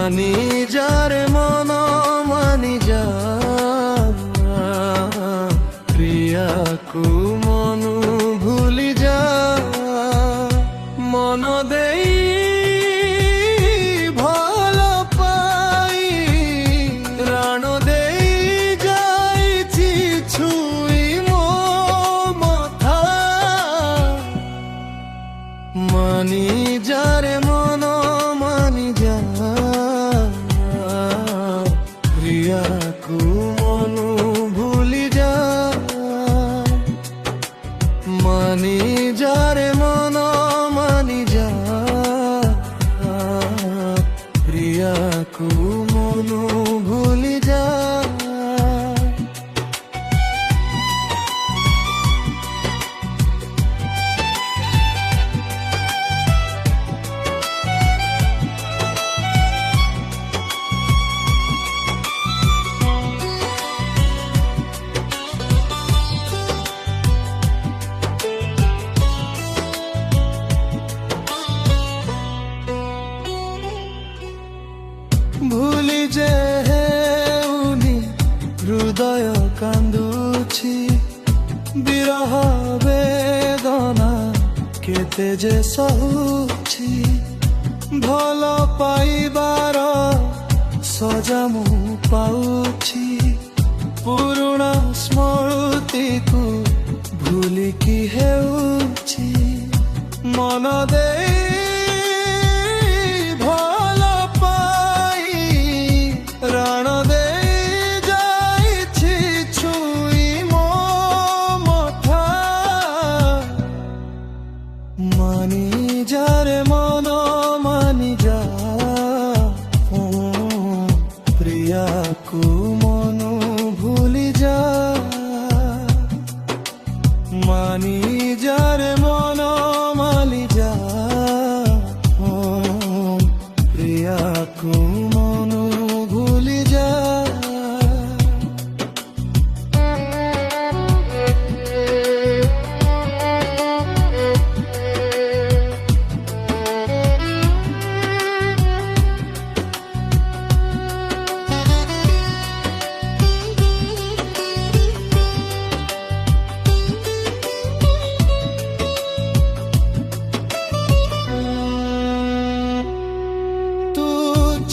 মানি যার মন মানি যা প্রিয়াকু মনু ভুলি যা মন দেই ভাল পাই প্রাণ দেই যাইছি ছুই মো মথা মানি যারে মন মানি যা প্রিয়াকু মনু ভুলি যা মানি যারে মন মানি যা প্রিয়াকু মনু ভুলি যা ভুলি যে হেউনি হৃদয় কান্দুছি বিরহ বেদনা কেতে যে সহুছি ভাল পাইবার সজা মু পাউছি পুରୁଣା ସ୍ମୃତିକୁ ଭୁଲିକି ହେଉଛି ମନ ଦେଇ ଭଲ ପାଇ ପ୍ରାଣ ଦେଇ ଯାଇଛି ଛୁଇ ମୋ ମଥା ମାନି ଯାରେ ମନ ମାନି ଯା ପ୍ରିୟାକୁ ମନୁ ଭୁଲି ଯା মানি যারে মন মালি যা প্রিয়াকু মনু ভুলি যা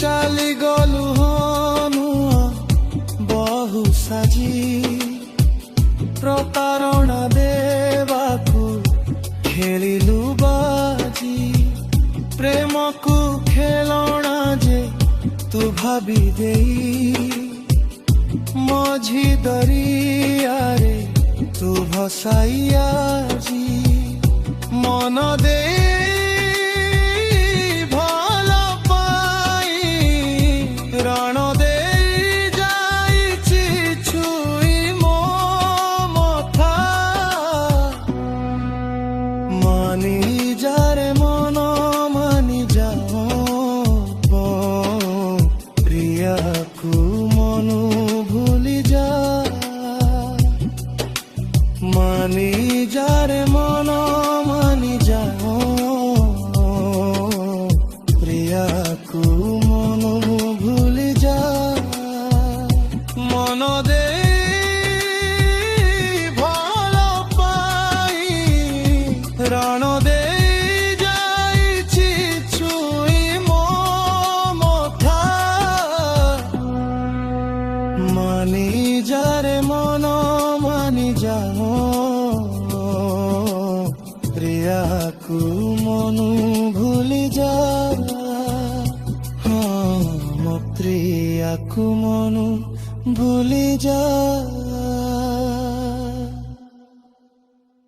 চালি গলু হনুয়া বহু সাজি প্রতারণা দেবাকু খেলিলু বাজি প্রেমকু খেলনা যে তু ভাবি দেই মঝি দরিয়ারে তু ভসাইয়াজি মন দেই প্রাণ দেই যাইছি ছুই মো মথা মানি যারে মন মানি যা প্রিয়াকু মনু ভুলি যা মানি যারে মন মানি যা প্রিয়াকু মনু ভুলি যা মন দেই ভাল পাই প্রাণ দেই যাইছি ছুই মো মথা মানি যারে মন মানি যা প্রিয়াকু মনু ভুলি যা প্রিয়াকু মনু ভুলি যা।